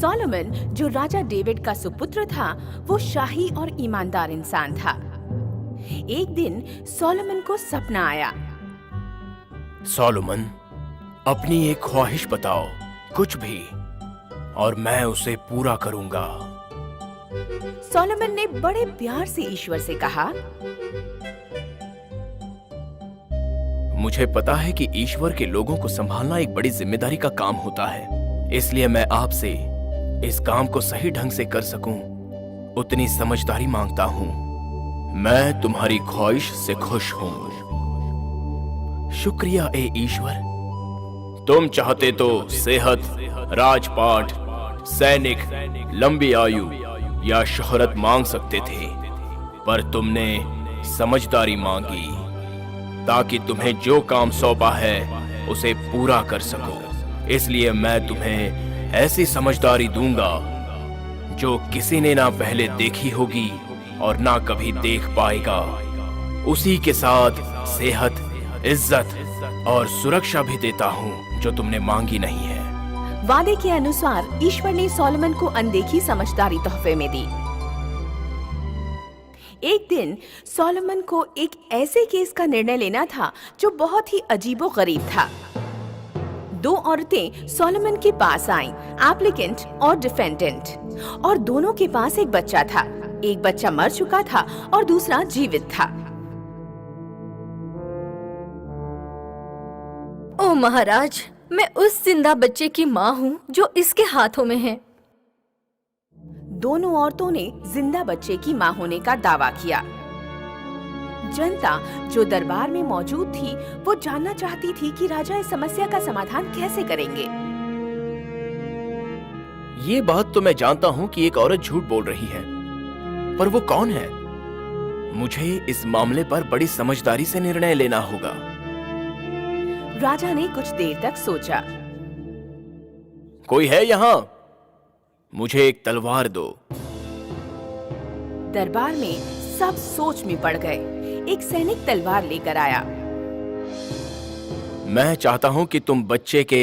Solomon, जो राजा David का सुपुत्र था, वो शाही और ईमानदार इंसान था। एक दिन सोलोमन को सपना आया। सोलोमन, अपनी एक ख्वाहिश बताओ, कुछ भी, और मैं उसे पूरा करूंगा। सोलोमन ने बड़े प्यार से ईश्वर से कहा, मुझे पता है कि ईश्वर के लोगों को संभालना एक बड़ी जिम्मेदारी का काम होता है, इसलिए मैं आपसे इस काम को सही ढंग से कर सकूं, उतनी समझदारी मांगता हूं। मैं तुम्हारी ख्वाहिश से खुश हूं। शुक्रिया ए ईश्वर। तुम चाहते तो सेहत, राजपाट, सैनिक, लंबी आयु या शोहरत मांग सकते थे, पर तुमने समझदारी मांगी ताकि तुम्हें जो काम सौंपा है उसे पूरा कर सको। इसलिए मैं तुम्हें ऐसी समझदारी दूंगा जो किसी ने ना पहले देखी होगी और ना कभी देख पाएगा। उसी के साथ सेहत, इज्जत और सुरक्षा भी देता हूँ जो तुमने मांगी नहीं है। वादे के अनुसार ईश्वर ने सोलोमन को अनदेखी समझदारी तोहफे में दी। एक दिन सोलोमन को एक ऐसे केस का निर्णय लेना था जो बहुत ही अजीबोगरीब था। दो औरतें सोलोमन के पास आईं, एप्लीकेंट और डिफेंडेंट, और दोनों के पास एक बच्चा था। एक बच्चा मर चुका था और दूसरा जीवित था। ओ महाराज, मैं उस जिंदा बच्चे की माँ हूँ जो इसके हाथों में है। दोनों औरतों ने जिंदा बच्चे की मां होने का दावा किया। जनता जो दरबार में मौजूद थी, वो जानना चाहती थी कि राजा इस समस्या का समाधान कैसे करेंगे। ये बात तो मैं जानता हूँ कि एक औरत झूठ बोल रही है, पर वो कौन है? मुझे इस मामले पर बड़ी समझदारी से निर्णय लेना होगा। राजा ने कुछ देर तक सोचा। कोई है यहाँ? मुझे एक तलवार दो। दरबार में सब सोच में पड़ गए। एक सैनिक तलवार लेकर आया। मैं चाहता हूँ कि तुम बच्चे के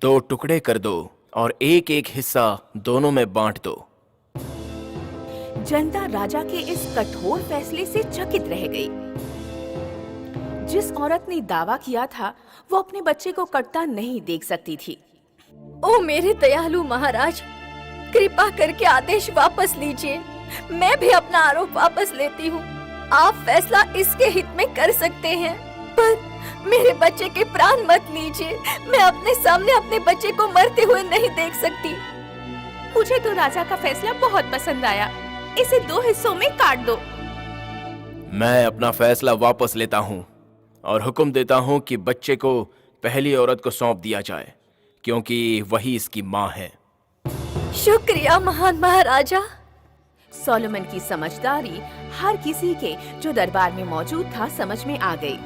2 टुकड़े कर दो और एक एक हिस्सा दोनों में बांट दो। जनता राजा के इस कठोर फैसले से चकित रह गई। जिस औरत ने दावा किया था, वो अपने बच्चे को कटता नहीं देख सकती थी। ओ मेरे दयालु महाराज, कृपा करके आदेश वापस लीजिए। मैं भी अपना आरोप वापस लेती हूँ। आप फैसला इसके हित में कर सकते हैं, पर मेरे बच्चे के प्राण मत लीजिए। मैं अपने सामने अपने बच्चे को मरते हुए नहीं देख सकती। मुझे तो राजा का फैसला बहुत पसंद आया। इसे 2 हिस्सों में काट दो। मैं अपना फैसला वापस लेता हूँ और हुक्म देता हूँ कि बच्चे को पहली औरत को सौंप दिया जाए, क्योंकि वही इसकी माँ है। शुक्रिया महान महाराजा। सोलोमन की समझदारी हर किसी के जो दरबार में मौजूद था समझ में आ गई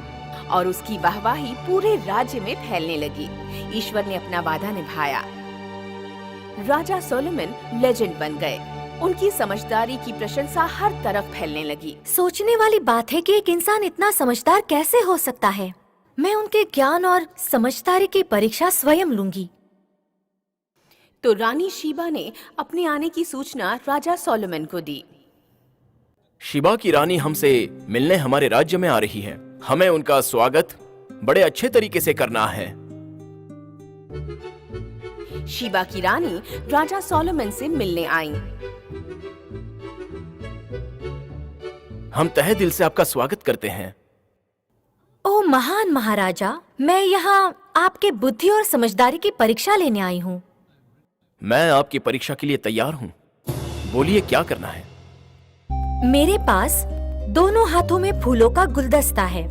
और उसकी वाहवाही पूरे राज्य में फैलने लगी। ईश्वर ने अपना वादा निभाया। राजा सोलोमन लेजेंड बन गए। उनकी समझदारी की प्रशंसा हर तरफ फैलने लगी। सोचने वाली बात है कि एक इंसान इतना समझदार कैसे हो सकता है। मैं उनके ज्ञान और समझदारी की परीक्षा स्वयं लूंगी। तो रानी शीबा ने अपने आने की सूचना राजा सोलोमन को दी। शिबा की रानी हमसे मिलने हमारे राज्य में आ रही है। हमें उनका स्वागत बड़े अच्छे तरीके से करना है। शीबा की रानी राजा सोलोमन से मिलने आईं। हम तहे दिल से आपका स्वागत करते हैं। ओ महान महाराजा, मैं यहाँ आपके बुद्धि और समझदारी की परीक्षा लेने आई हूँ। मैं आपकी परीक्षा के लिए तैयार हूँ। बोलिए क्या करना है? मेरे पास दोनों हाथों में फूलों का गुलदस्ता है।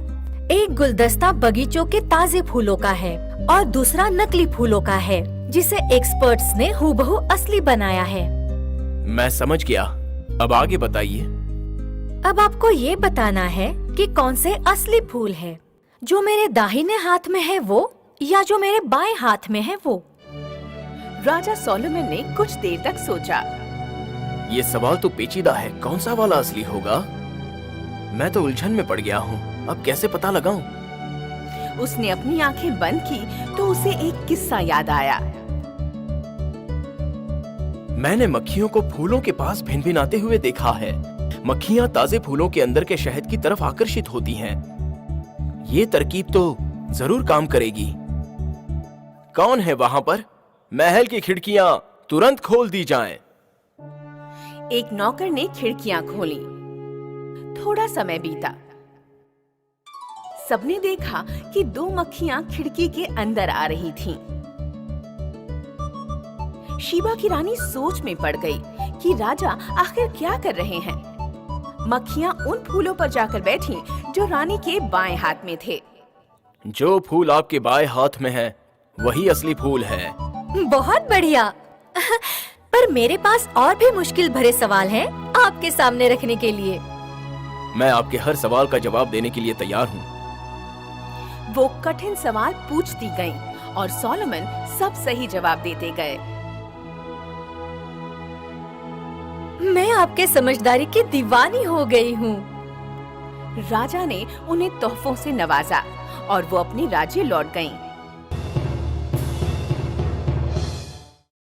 एक गुलदस्ता बगीचों के ताजे फूलों का है और दूसरा नकली फूलों का है, जिसे एक्सपर्ट्स ने हूबहू असली बनाया है। मैं समझ गया। अब आगे बताइए। अब आपको ये बताना है कि कौन से असली फूल है, जो मेरे दाहिने हाथ में है वो या जो मेरे बाएं हाथ में है वो। राजा सोलोमन ने कुछ देर तक सोचा। ये सवाल तो पेचीदा है। कौन सा वाला असली होगा? मैं तो उलझन में पड़ गया हूँ। अब कैसे पता लगाऊं? उसने अपनी आंखें बंद की तो उसे एक किस्सा याद आया। मैंने मक्खियों को फूलों के पास भिनभिनाते हुए देखा है। मक्खियां ताजे फूलों के अंदर के शहद की तरफ आकर्षित होती हैं। ये तरकीब तो जरूर काम करेगी। कौन है वहां पर? महल की खिड़कियां तुरंत खोल दी जाएं। एक नौकर ने खिड़कियां खोली। थोड़ा समय बीता। सबने देखा कि 2 मक्खियां खिड़की के अंदर आ रही थीं। शीबा की रानी सोच में पड़ गई कि राजा आखिर क्या कर रहे हैं। मक्खियां उन फूलों पर जाकर बैठीं जो रानी के बाएं हाथ में थे। जो फूल आपके बाएं हाथ में है वही असली फूल है। बहुत बढ़िया। पर मेरे पास और भी मुश्किल भरे सवाल हैं आपके सामने रखने के लिए। मैं आपके हर सवाल का जवाब देने के लिए तैयार हूँ। वो कठिन सवाल पूछती गईं और सोलोमन सब सही जवाब देते गए। मैं आपके समझदारी की दीवानी हो गई हूँ। राजा ने उन्हें तोहफों से नवाजा और वो अपने राज्य लौट गईं।